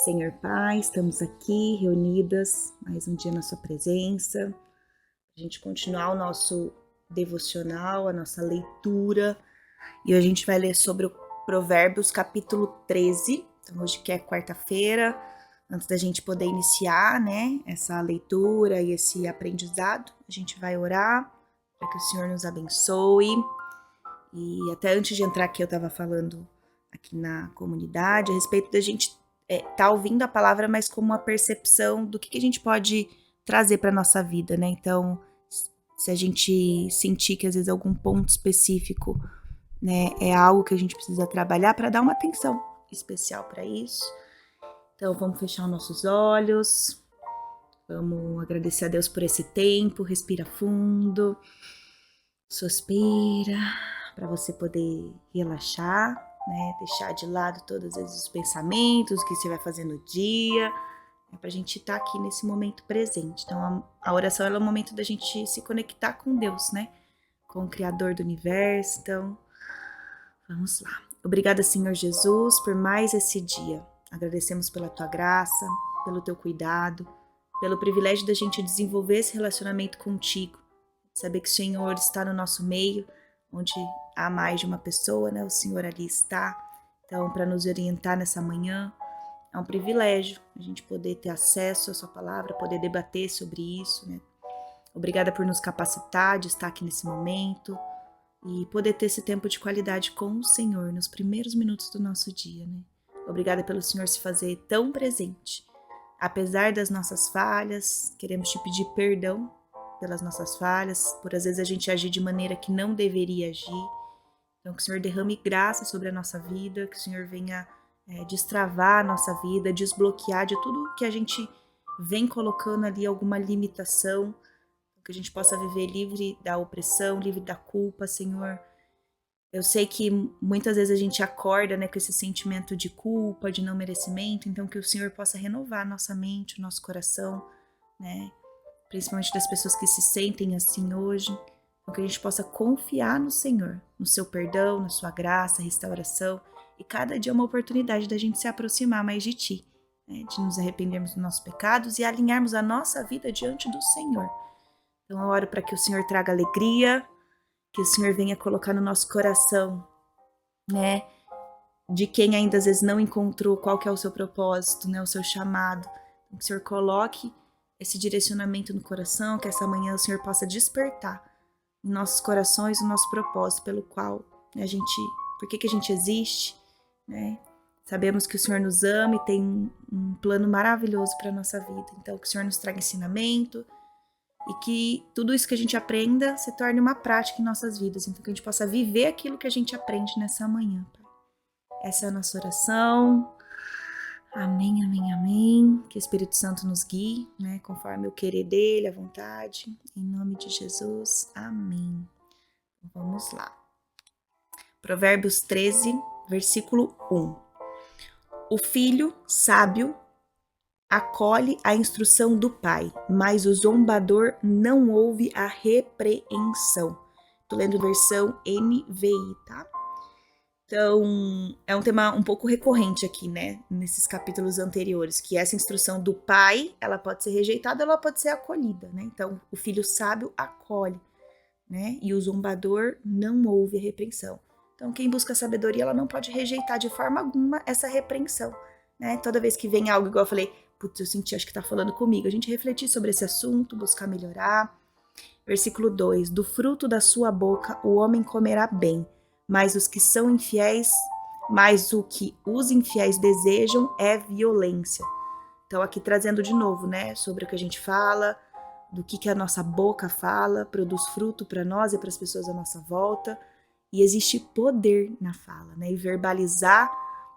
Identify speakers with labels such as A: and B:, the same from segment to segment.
A: Senhor Pai, estamos aqui reunidas mais um dia na sua presença, a gente continuar o nosso devocional, a nossa leitura, e hoje a gente vai ler sobre o Provérbios capítulo 13, então hoje que é quarta-feira, antes da gente poder iniciar, né, essa leitura e esse aprendizado, a gente vai orar para que o Senhor nos abençoe. E até antes de entrar aqui eu estava falando aqui na comunidade a respeito da gente tá ouvindo a palavra, mas como uma percepção do que a gente pode trazer para nossa vida, né? Então, se a gente sentir que às vezes algum ponto específico, né, é algo que a gente precisa trabalhar para dar uma atenção especial para isso. Então, vamos fechar os nossos olhos, vamos agradecer a Deus por esse tempo, respira fundo, suspira, para você poder relaxar, né? Deixar de lado todos os pensamentos que você vai fazer no dia, para a gente estar aqui nesse momento presente. Então, a oração é o momento da gente se conectar com Deus, né? Com o Criador do Universo. Então, vamos lá. Obrigada, Senhor Jesus, por mais esse dia. Agradecemos pela Tua graça, pelo Teu cuidado, pelo privilégio da gente desenvolver esse relacionamento contigo. Saber que o Senhor está no nosso meio, onde há mais de uma pessoa, né? O Senhor ali está. Então, para nos orientar nessa manhã, é um privilégio a gente poder ter acesso à sua palavra, poder debater sobre isso, né? Obrigada por nos capacitar de estar aqui nesse momento e poder ter esse tempo de qualidade com o Senhor nos primeiros minutos do nosso dia, né? Obrigada pelo Senhor se fazer tão presente. Apesar das nossas falhas, queremos te pedir perdão pelas nossas falhas, por às vezes a gente agir de maneira que não deveria agir. Então que o Senhor derrame graça sobre a nossa vida, que o Senhor venha destravar a nossa vida, desbloquear de tudo que a gente vem colocando ali alguma limitação, que a gente possa viver livre da opressão, livre da culpa, Senhor. Eu sei que muitas vezes a gente acorda, né, com esse sentimento de culpa, de não merecimento, então que o Senhor possa renovar a nossa mente, o nosso coração, né, principalmente das pessoas que se sentem assim hoje, então que a gente possa confiar no Senhor, no seu perdão, na sua graça, restauração, e cada dia é uma oportunidade da gente se aproximar mais de Ti, né, de nos arrependermos dos nossos pecados e alinharmos a nossa vida diante do Senhor. Então eu oro para que o Senhor traga alegria, que o Senhor venha colocar no nosso coração, né, de quem ainda às vezes não encontrou qual que é o seu propósito, né, o seu chamado. Então, que o Senhor coloque esse direcionamento no coração, que essa manhã o Senhor possa despertar em nossos corações o nosso propósito pelo qual por que a gente existe, né? Sabemos que o Senhor nos ama e tem um plano maravilhoso para a nossa vida. Então, que o Senhor nos traga ensinamento e que tudo isso que a gente aprenda se torne uma prática em nossas vidas. Então, que a gente possa viver aquilo que a gente aprende nessa manhã, Pai. Essa é a nossa oração. Amém, amém, amém. Que o Espírito Santo nos guie, né, conforme o querer dele, a vontade. Em nome de Jesus, amém. Vamos lá. Provérbios 13, versículo 1. O filho sábio acolhe a instrução do pai, mas o zombador não ouve a repreensão. Tô lendo versão NVI, tá? Então, é um tema um pouco recorrente aqui, né, nesses capítulos anteriores, que essa instrução do pai, ela pode ser rejeitada, ela pode ser acolhida, né? Então, o filho sábio acolhe, né? E o zombador não ouve a repreensão. Então, quem busca sabedoria, ela não pode rejeitar de forma alguma essa repreensão, né? Toda vez que vem algo, igual eu falei, putz, eu senti, acho que tá falando comigo, a gente refletir sobre esse assunto, buscar melhorar. Versículo 2, do fruto da sua boca o homem comerá bem, mas os que são infiéis, mas o que os infiéis desejam é violência. Então aqui trazendo de novo, né, sobre o que a gente fala, do que a nossa boca fala, produz fruto para nós e para as pessoas à nossa volta, e existe poder na fala, né, e verbalizar,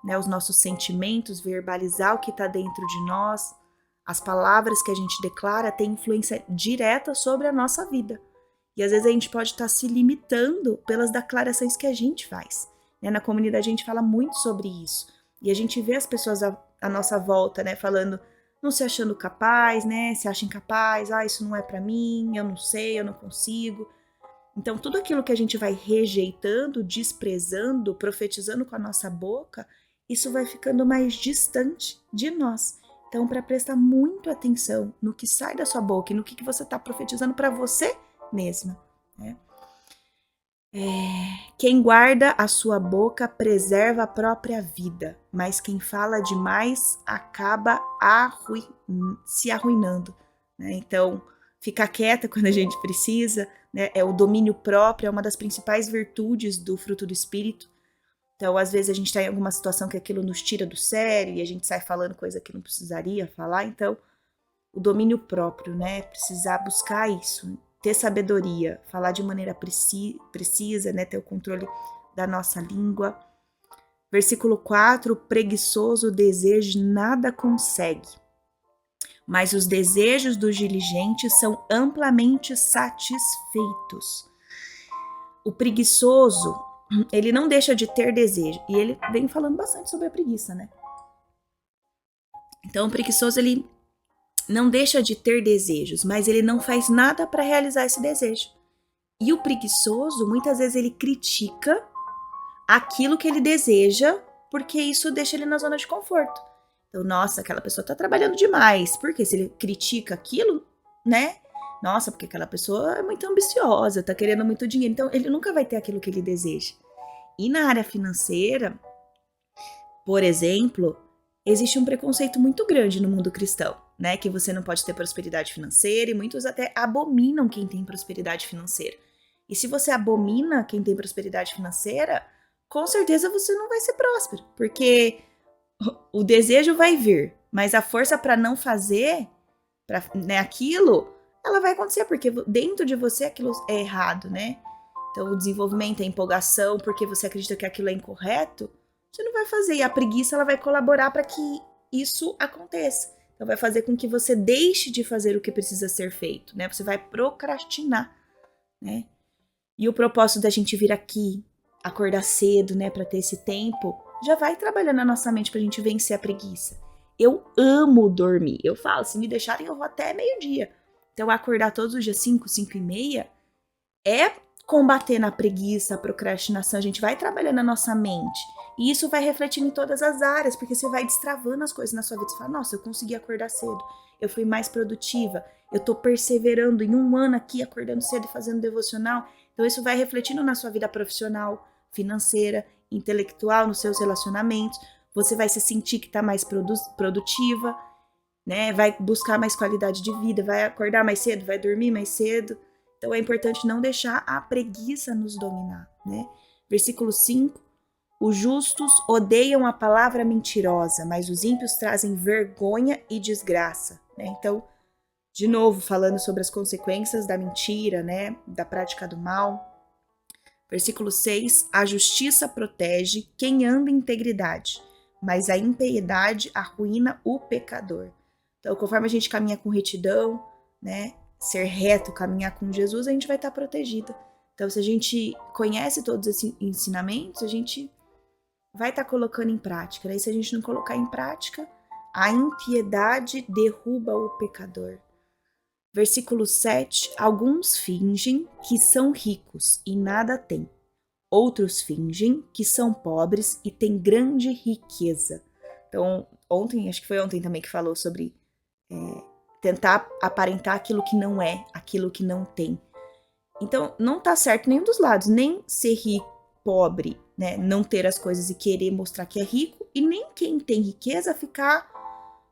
A: né, os nossos sentimentos, verbalizar o que está dentro de nós, as palavras que a gente declara têm influência direta sobre a nossa vida. E às vezes a gente pode estar se limitando pelas declarações que a gente faz. Né? Na comunidade a gente fala muito sobre isso. E a gente vê as pessoas à nossa volta, né, falando, não se achando capaz, né, se acha incapaz, isso não é para mim, eu não sei, eu não consigo. Então tudo aquilo que a gente vai rejeitando, desprezando, profetizando com a nossa boca, isso vai ficando mais distante de nós. Então, para prestar muito atenção no que sai da sua boca e no que você está profetizando para você mesma, né? Quem guarda a sua boca preserva a própria vida, mas quem fala demais acaba se arruinando, né? Então, ficar quieta quando a gente precisa, né? É o domínio próprio, é uma das principais virtudes do fruto do Espírito. Então, às vezes a gente está em alguma situação que aquilo nos tira do sério e a gente sai falando coisa que não precisaria falar. Então, o domínio próprio, né? Precisar buscar isso, ter sabedoria, falar de maneira precisa, né? Ter o controle da nossa língua. Versículo 4, o preguiçoso deseja nada consegue, mas os desejos dos diligentes são amplamente satisfeitos. O preguiçoso, ele não deixa de ter desejo, e ele vem falando bastante sobre a preguiça, né? Então, o preguiçoso, ele não deixa de ter desejos, mas ele não faz nada para realizar esse desejo. E o preguiçoso, muitas vezes, ele critica aquilo que ele deseja, porque isso deixa ele na zona de conforto. Então, nossa, aquela pessoa tá trabalhando demais. Porque se ele critica aquilo, né? Nossa, porque aquela pessoa é muito ambiciosa, tá querendo muito dinheiro. Então, ele nunca vai ter aquilo que ele deseja. E na área financeira, por exemplo, existe um preconceito muito grande no mundo cristão, né? Que você não pode ter prosperidade financeira e muitos até abominam quem tem prosperidade financeira. E se você abomina quem tem prosperidade financeira, com certeza você não vai ser próspero, porque o desejo vai vir, mas a força para não fazer, né, aquilo, ela vai acontecer, porque dentro de você aquilo é errado, né? Então o desenvolvimento, a empolgação, porque você acredita que aquilo é incorreto, você não vai fazer. E a preguiça, ela vai colaborar para que isso aconteça. Então vai fazer com que você deixe de fazer o que precisa ser feito, né? Você vai procrastinar, né? E o propósito da gente vir aqui, acordar cedo, né, para ter esse tempo, já vai trabalhando na nossa mente pra gente vencer a preguiça. Eu amo dormir. Eu falo, se me deixarem, eu vou até meio-dia. Então, acordar todos os dias 5, 5 e meia, é combater na preguiça, a procrastinação. A gente vai trabalhando na nossa mente. E isso vai refletindo em todas as áreas, porque você vai destravando as coisas na sua vida. Você fala, nossa, eu consegui acordar cedo. Eu fui mais produtiva. Eu tô perseverando em um ano aqui, acordando cedo e fazendo devocional. Então, isso vai refletindo na sua vida profissional, financeira, intelectual, nos seus relacionamentos. Você vai se sentir que está mais produtiva, né? Vai buscar mais qualidade de vida, vai acordar mais cedo, vai dormir mais cedo. Então, é importante não deixar a preguiça nos dominar, né? Versículo 5. Os justos odeiam a palavra mentirosa, mas os ímpios trazem vergonha e desgraça, né? Então, de novo, falando sobre as consequências da mentira, né? Da prática do mal. Versículo 6, a justiça protege quem anda em integridade, mas a impiedade arruína o pecador. Então, conforme a gente caminha com retidão, né, ser reto, caminhar com Jesus, a gente vai estar protegida. Então, se a gente conhece todos esses ensinamentos, a gente vai estar colocando em prática. Né? E se a gente não colocar em prática, a impiedade derruba o pecador. Versículo 7, alguns fingem que são ricos e nada têm. Outros fingem que são pobres e têm grande riqueza. Então, acho que foi ontem também que falou sobre tentar aparentar aquilo que não é, aquilo que não tem. Então, não tá certo nenhum dos lados, nem ser rico, pobre, né, não ter as coisas e querer mostrar que é rico, e nem quem tem riqueza ficar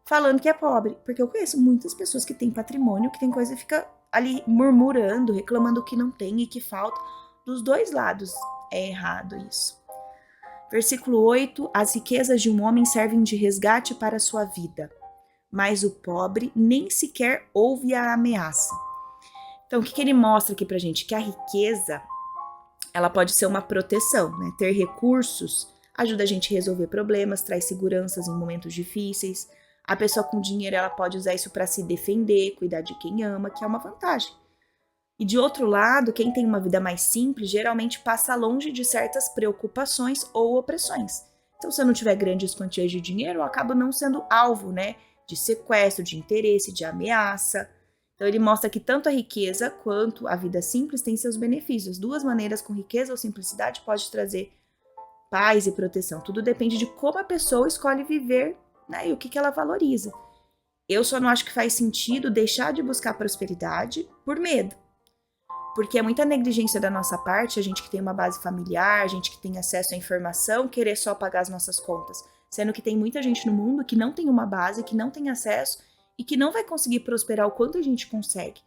A: falando que é pobre, porque eu conheço muitas pessoas que têm patrimônio, que tem coisa e fica ali murmurando, reclamando que não tem e que falta. Dos dois lados é errado isso. Versículo 8, as riquezas de um homem servem de resgate para a sua vida, mas o pobre nem sequer ouve a ameaça. Então, o que ele mostra aqui pra gente? Que a riqueza, ela pode ser uma proteção, né? Ter recursos ajuda a gente a resolver problemas, traz seguranças em momentos difíceis. A pessoa com dinheiro, ela pode usar isso para se defender, cuidar de quem ama, que é uma vantagem. E de outro lado, quem tem uma vida mais simples, geralmente passa longe de certas preocupações ou opressões. Então, se eu não tiver grandes quantias de dinheiro, eu acabo não sendo alvo, né? De sequestro, de interesse, de ameaça. Então, ele mostra que tanto a riqueza quanto a vida simples têm seus benefícios. Duas maneiras, com riqueza ou simplicidade, pode trazer paz e proteção. Tudo depende de como a pessoa escolhe viver, né, e o que ela valoriza. Eu só não acho que faz sentido deixar de buscar prosperidade por medo. Porque é muita negligência da nossa parte, a gente que tem uma base familiar, a gente que tem acesso à informação, querer só pagar as nossas contas. Sendo que tem muita gente no mundo que não tem uma base, que não tem acesso e que não vai conseguir prosperar o quanto a gente consegue.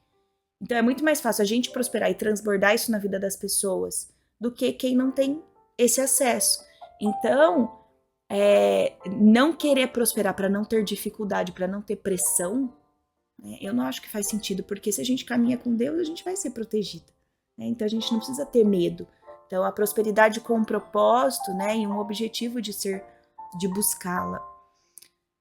A: Então é muito mais fácil a gente prosperar e transbordar isso na vida das pessoas do que quem não tem esse acesso. Então, não querer prosperar para não ter dificuldade, para não ter pressão, né, eu não acho que faz sentido, porque se a gente caminha com Deus, a gente vai ser protegida. Né? Então a gente não precisa ter medo. Então a prosperidade com um propósito, né, e um objetivo de buscá-la.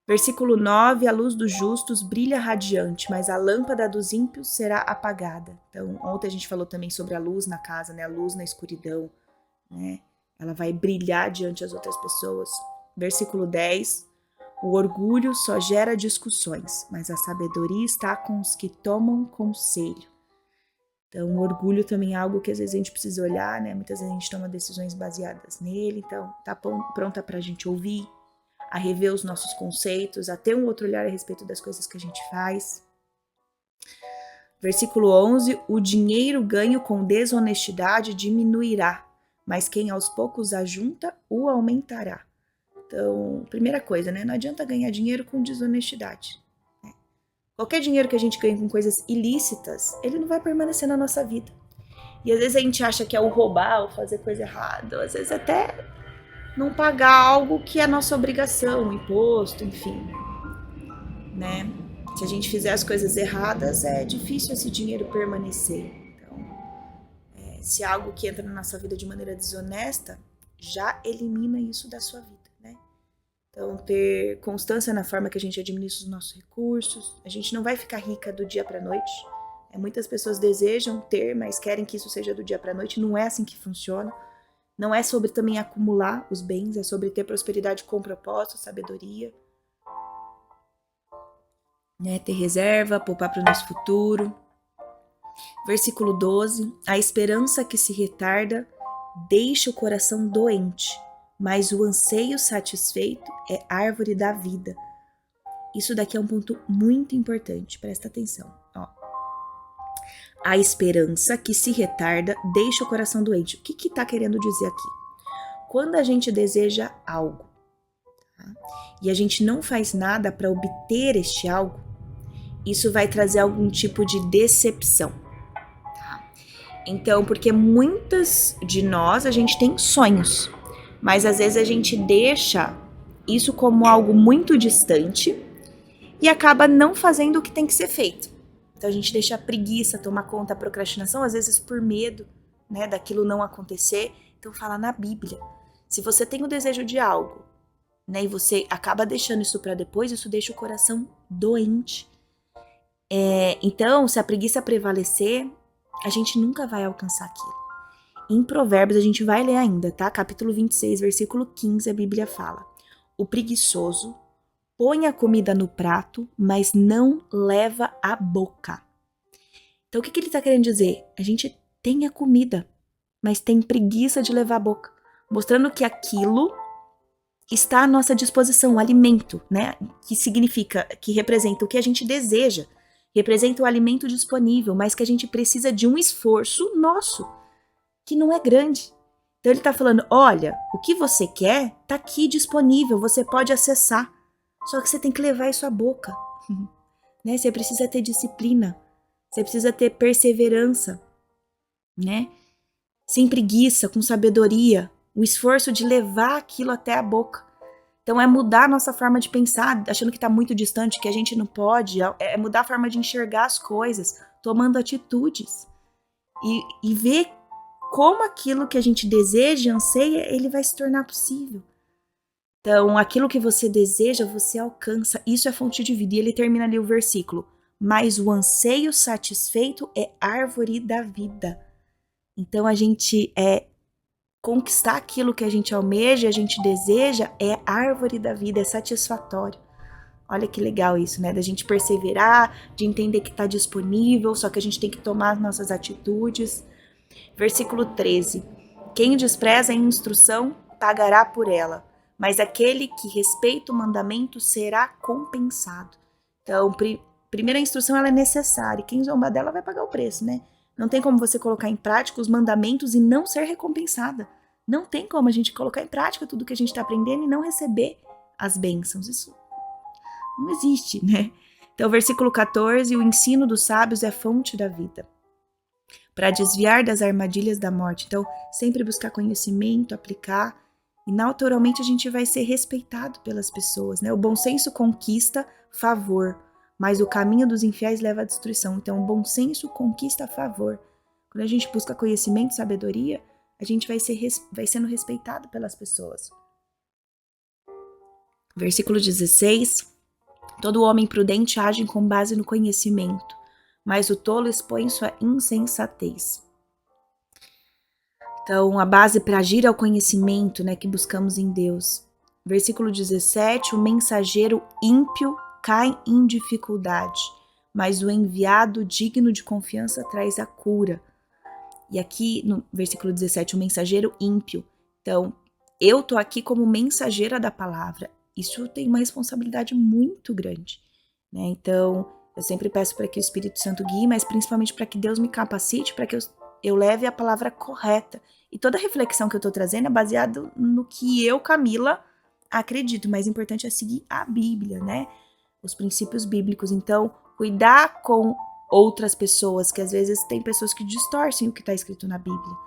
A: Versículo 9, a luz dos justos brilha radiante, mas a lâmpada dos ímpios será apagada. Então, ontem a gente falou também sobre a luz na casa, né? A luz na escuridão, né? Ela vai brilhar diante das outras pessoas. Versículo 10, o orgulho só gera discussões, mas a sabedoria está com os que tomam conselho. Então, o orgulho também é algo que às vezes a gente precisa olhar, né? Muitas vezes a gente toma decisões baseadas nele, então tá pronta pra gente ouvir, a rever os nossos conceitos, a ter um outro olhar a respeito das coisas que a gente faz. Versículo 11, o dinheiro ganho com desonestidade diminuirá, mas quem aos poucos ajunta, o aumentará. Então, primeira coisa, né? Não adianta ganhar dinheiro com desonestidade. Né? Qualquer dinheiro que a gente ganha com coisas ilícitas, ele não vai permanecer na nossa vida. E às vezes a gente acha que é o roubar, ou fazer coisa errada, ou às vezes até não pagar algo que é nossa obrigação, um imposto, enfim, né? Se a gente fizer as coisas erradas, é difícil esse dinheiro permanecer. Então, se é algo que entra na nossa vida de maneira desonesta, já elimina isso da sua vida, né? Então, ter constância na forma que a gente administra os nossos recursos. A gente não vai ficar rica do dia para a noite. Muitas pessoas desejam ter, mas querem que isso seja do dia para a noite. Não é assim que funciona. Não é sobre também acumular os bens, é sobre ter prosperidade com propósito, sabedoria. Né? Ter reserva, poupar para o nosso futuro. Versículo 12. A esperança que se retarda deixa o coração doente, mas o anseio satisfeito é árvore da vida. Isso daqui é um ponto muito importante, presta atenção. Ó. A esperança que se retarda deixa o coração doente. O que está querendo dizer aqui? Quando a gente deseja algo, tá? E a gente não faz nada para obter este algo, isso vai trazer algum tipo de decepção. Tá? Então, porque muitas de nós, a gente tem sonhos, mas às vezes a gente deixa isso como algo muito distante e acaba não fazendo o que tem que ser feito. Então a gente deixa a preguiça tomar conta, a procrastinação, às vezes por medo, né, daquilo não acontecer. Então fala na Bíblia, se você tem o desejo de algo, né, e você acaba deixando isso para depois, isso deixa o coração doente. Então, se a preguiça prevalecer, a gente nunca vai alcançar aquilo. Em Provérbios, a gente vai ler ainda, tá? Capítulo 26, versículo 15, a Bíblia fala: o preguiçoso põe a comida no prato, mas não leva à boca. Então, o que ele está querendo dizer? A gente tem a comida, mas tem preguiça de levar à boca. Mostrando que aquilo está à nossa disposição, o alimento, né? Que significa, que representa o que a gente deseja. Representa o alimento disponível, mas que a gente precisa de um esforço nosso, que não é grande. Então, ele está falando, olha, o que você quer está aqui disponível, você pode acessar. Só que você tem que levar isso à boca, né? Você precisa ter disciplina, você precisa ter perseverança, né? Sem preguiça, com sabedoria, o esforço de levar aquilo até a boca. Então é mudar a nossa forma de pensar, achando que está muito distante, que a gente não pode, é mudar a forma de enxergar as coisas, tomando atitudes e ver como aquilo que a gente deseja, anseia, ele vai se tornar possível. Então, aquilo que você deseja, você alcança. Isso é fonte de vida. E ele termina ali o versículo. Mas o anseio satisfeito é árvore da vida. Então, a gente conquistar aquilo que a gente almeja, a gente deseja, é árvore da vida, é satisfatório. Olha que legal isso, né? Da gente perseverar, de entender que está disponível, só que a gente tem que tomar as nossas atitudes. Versículo 13. Quem despreza a instrução pagará por ela, mas aquele que respeita o mandamento será compensado. Então, primeira instrução ela é necessária, e quem zombar dela vai pagar o preço, né? Não tem como você colocar em prática os mandamentos e não ser recompensada. Não tem como a gente colocar em prática tudo que a gente está aprendendo e não receber as bênçãos. Isso não existe, né? Então, versículo 14, o ensino dos sábios é fonte da vida, para desviar das armadilhas da morte. Então, sempre buscar conhecimento, aplicar, e naturalmente a gente vai ser respeitado pelas pessoas, né? O bom senso conquista favor, mas o caminho dos infiéis leva à destruição. Então, o bom senso conquista favor. Quando a gente busca conhecimento e sabedoria, a gente vai sendo respeitado pelas pessoas. Versículo 16, todo homem prudente age com base no conhecimento, mas o tolo expõe sua insensatez. Então, a base para agir é o conhecimento, né, que buscamos em Deus. Versículo 17, o mensageiro ímpio cai em dificuldade, mas o enviado digno de confiança traz a cura. E aqui no versículo 17, o mensageiro ímpio. Então, eu tô aqui como mensageira da palavra. Isso tem uma responsabilidade muito grande, né? Então, eu sempre peço para que o Espírito Santo guie, mas principalmente para que Deus me capacite, para que eu leve a palavra correta. E toda a reflexão que eu tô trazendo é baseada no que eu, Camila, acredito. O mais importante é seguir a Bíblia, né? Os princípios bíblicos. Então, cuidar com outras pessoas, que às vezes tem pessoas que distorcem o que está escrito na Bíblia.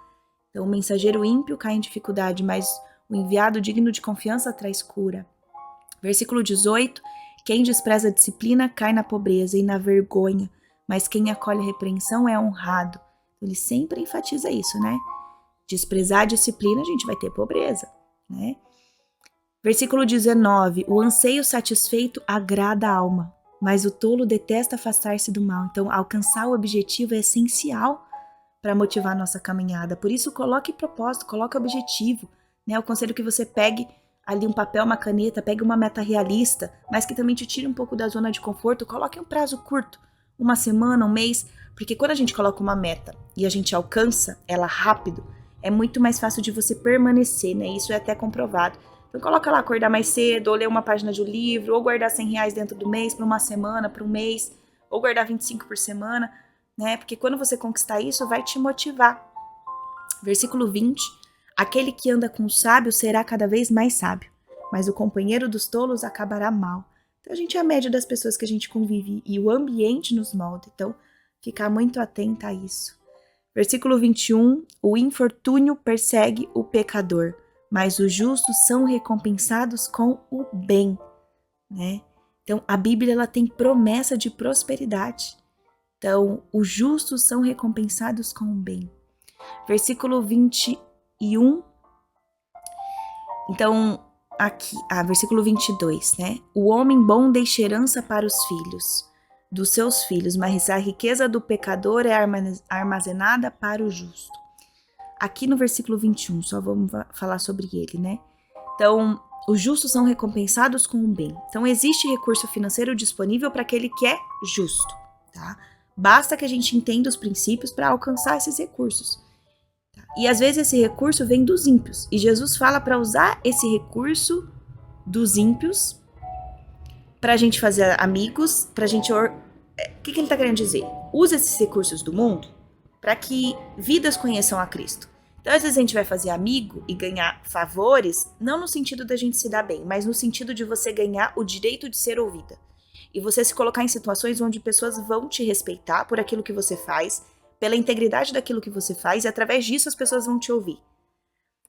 A: Então, o mensageiro ímpio cai em dificuldade, mas o enviado digno de confiança traz cura. Versículo 18, quem despreza a disciplina cai na pobreza e na vergonha, mas quem acolhe a repreensão é honrado. Ele sempre enfatiza isso, né? Desprezar a disciplina, a gente vai ter pobreza, né? Versículo 19, o anseio satisfeito agrada a alma, mas o tolo detesta afastar-se do mal. Então, alcançar o objetivo é essencial para motivar a nossa caminhada. Por isso, coloque propósito, coloque objetivo, né? Eu aconselho que você pegue ali um papel, uma caneta, pegue uma meta realista, mas que também te tire um pouco da zona de conforto. Coloque um prazo curto, uma semana, um mês, porque quando a gente coloca uma meta e a gente alcança ela rápido, é muito mais fácil de você permanecer, né? Isso é até comprovado. Então coloca lá, acordar mais cedo, ou ler uma página de um livro, ou guardar R$100 dentro do mês, para uma semana, para um mês, ou guardar 25 por semana, né? Porque quando você conquistar isso, vai te motivar. Versículo 20, aquele que anda com o sábio será cada vez mais sábio, mas o companheiro dos tolos acabará mal. Então a gente é a média das pessoas que a gente convive e o ambiente nos molda, então ficar muito atenta a isso. Versículo 21, o infortúnio persegue o pecador, mas os justos são recompensados com o bem, né? Então, a Bíblia ela tem promessa de prosperidade. Então, os justos são recompensados com o bem. Versículo 21. Então, aqui, versículo 22, né? O homem bom deixa herança para os filhos dos seus filhos, mas a riqueza do pecador é armazenada para o justo. Aqui no versículo 21, só vamos falar sobre ele, né? Então, os justos são recompensados com o bem. Então, existe recurso financeiro disponível para aquele que é justo, tá? Basta que a gente entenda os princípios para alcançar esses recursos. Tá? E às vezes esse recurso vem dos ímpios. E Jesus fala para usar esse recurso dos ímpios para a gente fazer amigos, para a gente... O que ele está querendo dizer? Usa esses recursos do mundo para que vidas conheçam a Cristo. Então, às vezes a gente vai fazer amigo e ganhar favores, não no sentido da gente se dar bem, mas no sentido de você ganhar o direito de ser ouvida. E você se colocar em situações onde pessoas vão te respeitar por aquilo que você faz, pela integridade daquilo que você faz, e através disso as pessoas vão te ouvir.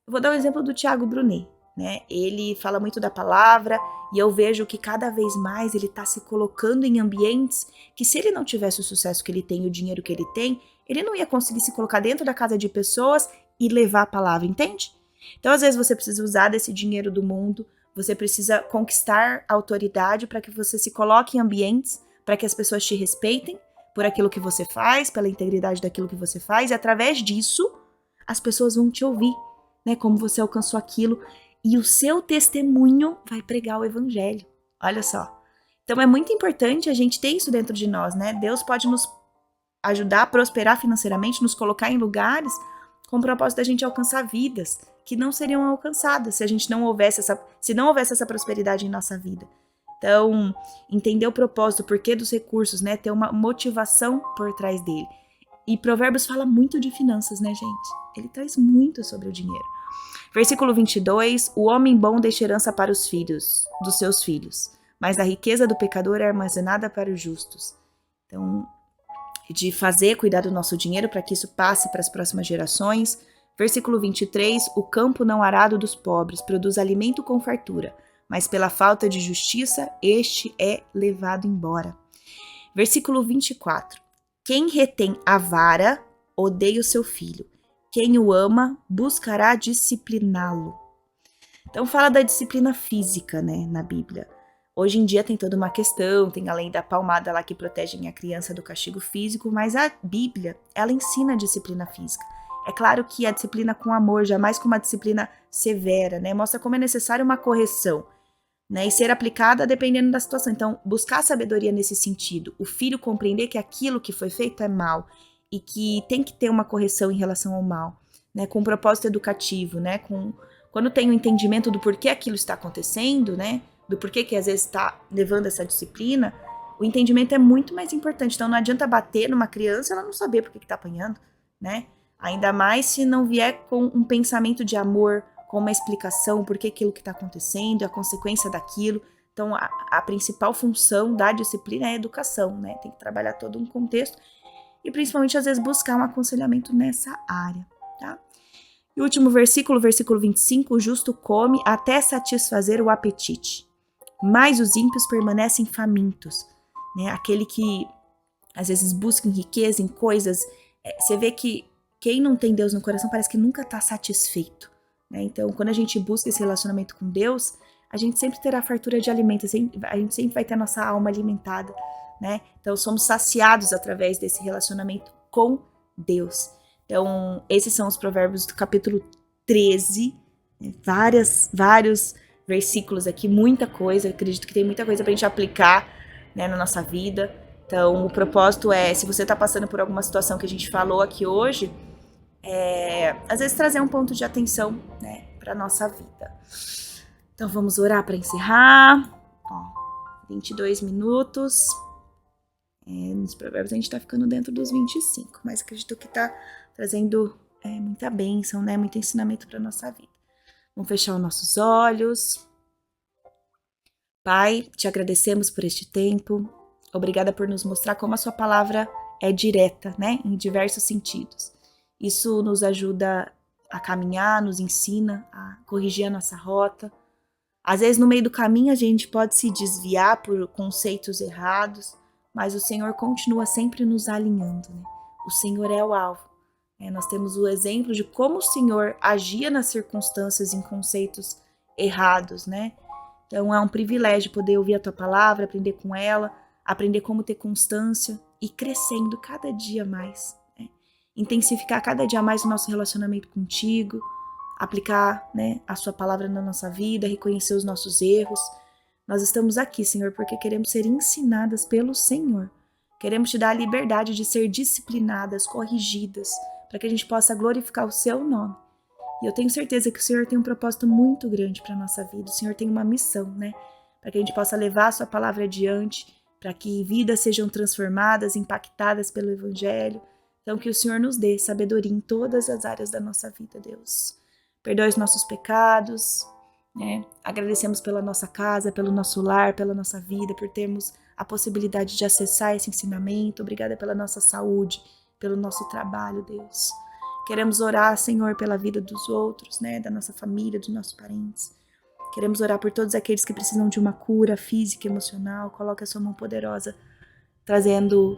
A: Eu vou dar um exemplo do Thiago Brunet, né? Ele fala muito da palavra, e eu vejo que cada vez mais ele está se colocando em ambientes que, se ele não tivesse o sucesso que ele tem, o dinheiro que ele tem, ele não ia conseguir se colocar dentro da casa de pessoas e levar a palavra, entende? Então, às vezes, você precisa usar desse dinheiro do mundo, você precisa conquistar autoridade para que você se coloque em ambientes, para que as pessoas te respeitem por aquilo que você faz, pela integridade daquilo que você faz, e através disso, as pessoas vão te ouvir, né? Como você alcançou aquilo, e o seu testemunho vai pregar o evangelho. Olha só. Então, é muito importante a gente ter isso dentro de nós, né? Deus pode nos ajudar a prosperar financeiramente, nos colocar em lugares com o propósito da gente alcançar vidas, que não seriam alcançadas se não houvesse essa prosperidade em nossa vida. Então, entender o propósito, o porquê dos recursos, né? Ter uma motivação por trás dele. E Provérbios fala muito de finanças, né, gente? Ele traz muito sobre o dinheiro. Versículo 22, o homem bom deixa herança para os filhos, dos seus filhos, mas a riqueza do pecador é armazenada para os justos. Então, de cuidar do nosso dinheiro para que isso passe para as próximas gerações. Versículo 23, o campo não arado dos pobres produz alimento com fartura, mas pela falta de justiça, este é levado embora. Versículo 24. Quem retém a vara, odeia o seu filho. Quem o ama, buscará discipliná-lo. Então fala da disciplina física, né, na Bíblia. Hoje em dia tem toda uma questão, tem a lei da palmada lá que protege a criança do castigo físico, mas a Bíblia, ela ensina a disciplina física. É claro que a disciplina com amor, jamais com uma disciplina severa, né, mostra como é necessária uma correção, né, e ser aplicada dependendo da situação. Então, buscar sabedoria nesse sentido, o filho compreender que aquilo que foi feito é mal e que tem que ter uma correção em relação ao mal, né, com um propósito educativo, né, quando tem o entendimento do porquê aquilo está acontecendo, né, do porquê que às vezes está levando essa disciplina, o entendimento é muito mais importante. Então, não adianta bater numa criança e ela não saber por que está apanhando, né, ainda mais se não vier com um pensamento de amor, com uma explicação por que aquilo que está acontecendo, a consequência daquilo. Então, a principal função da disciplina é a educação, né? Tem que trabalhar todo um contexto e, principalmente, às vezes, buscar um aconselhamento nessa área, tá? E o último versículo, versículo 25, o justo come até satisfazer o apetite, mas os ímpios permanecem famintos, né? Aquele que, às vezes, busca em riqueza, em coisas, você vê que quem não tem Deus no coração parece que nunca está satisfeito. Então, quando a gente busca esse relacionamento com Deus, a gente sempre terá fartura de alimento, a gente sempre vai ter a nossa alma alimentada, né? Então, somos saciados através desse relacionamento com Deus. Então, esses são os provérbios do capítulo 13, né? Vários versículos aqui, muita coisa, acredito que tem muita coisa pra gente aplicar, né, na nossa vida. Então, o propósito é, se você tá passando por alguma situação que a gente falou aqui hoje, às vezes trazer um ponto de atenção, né, para nossa vida. Então vamos orar para encerrar. 22 minutos. Nos provérbios a gente tá ficando dentro dos 25, mas acredito que tá trazendo muita bênção, né, muito ensinamento para nossa vida. Vamos fechar os nossos olhos. Pai, te agradecemos por este tempo. Obrigada por nos mostrar como a sua palavra é direta, né, em diversos sentidos. Isso nos ajuda a caminhar, nos ensina a corrigir a nossa rota. Às vezes, no meio do caminho, a gente pode se desviar por conceitos errados, mas o Senhor continua sempre nos alinhando, né? O Senhor é o alvo. Nós temos o exemplo de como o Senhor agia nas circunstâncias em conceitos errados, né? Então, é um privilégio poder ouvir a tua palavra, aprender com ela, aprender como ter constância e crescendo cada dia mais. Intensificar cada dia mais o nosso relacionamento contigo, aplicar, né, a sua palavra na nossa vida, reconhecer os nossos erros. Nós estamos aqui, Senhor, porque queremos ser ensinadas pelo Senhor. Queremos te dar a liberdade de ser disciplinadas, corrigidas, para que a gente possa glorificar o seu nome. E eu tenho certeza que o Senhor tem um propósito muito grande para a nossa vida. O Senhor tem uma missão, né, para que a gente possa levar a sua palavra adiante, para que vidas sejam transformadas, impactadas pelo Evangelho. Então, que o Senhor nos dê sabedoria em todas as áreas da nossa vida, Deus. Perdoe os nossos pecados, né? Agradecemos pela nossa casa, pelo nosso lar, pela nossa vida, por termos a possibilidade de acessar esse ensinamento. Obrigada pela nossa saúde, pelo nosso trabalho, Deus. Queremos orar, Senhor, pela vida dos outros, né? Da nossa família, dos nossos parentes. Queremos orar por todos aqueles que precisam de uma cura física e emocional. Coloque a sua mão poderosa, trazendo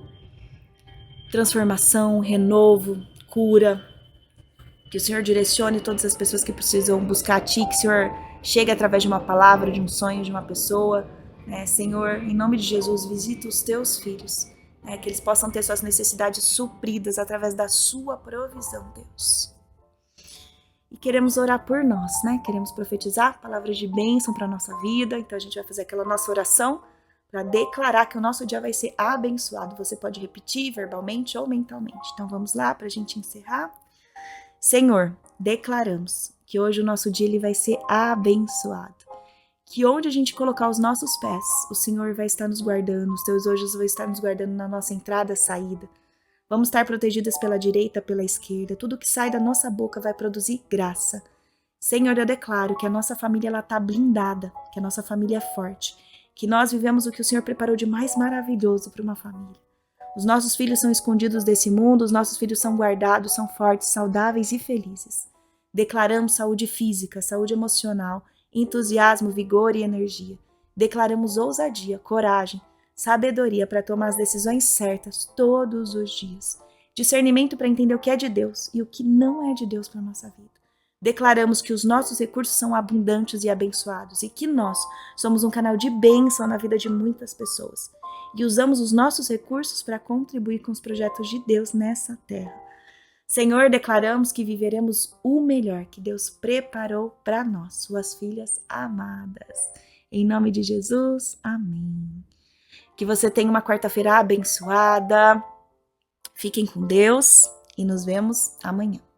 A: transformação, renovo, cura. Que o Senhor direcione todas as pessoas que precisam buscar a Ti, que o Senhor chegue através de uma palavra, de um sonho, de uma pessoa, né? Senhor, em nome de Jesus, visita os Teus filhos, né? Que eles possam ter suas necessidades supridas através da Sua provisão, Deus. E queremos orar por nós, né? Queremos profetizar palavras de bênção para a nossa vida, então a gente vai fazer aquela nossa oração para declarar que o nosso dia vai ser abençoado. Você pode repetir verbalmente ou mentalmente. Então vamos lá para a gente encerrar. Senhor, declaramos que hoje o nosso dia ele vai ser abençoado. Que onde a gente colocar os nossos pés, o Senhor vai estar nos guardando, os teus anjos vão estar nos guardando na nossa entrada e saída. Vamos estar protegidas pela direita, pela esquerda. Tudo que sai da nossa boca vai produzir graça. Senhor, eu declaro que a nossa família está blindada, que a nossa família é forte, que nós vivemos o que o Senhor preparou de mais maravilhoso para uma família. Os nossos filhos são escondidos desse mundo, os nossos filhos são guardados, são fortes, saudáveis e felizes. Declaramos saúde física, saúde emocional, entusiasmo, vigor e energia. Declaramos ousadia, coragem, sabedoria para tomar as decisões certas todos os dias. Discernimento para entender o que é de Deus e o que não é de Deus para a nossa vida. Declaramos que os nossos recursos são abundantes e abençoados e que nós somos um canal de bênção na vida de muitas pessoas. E usamos os nossos recursos para contribuir com os projetos de Deus nessa terra. Senhor, declaramos que viveremos o melhor que Deus preparou para nós, suas filhas amadas. Em nome de Jesus, amém. Que você tenha uma quarta-feira abençoada. Fiquem com Deus e nos vemos amanhã.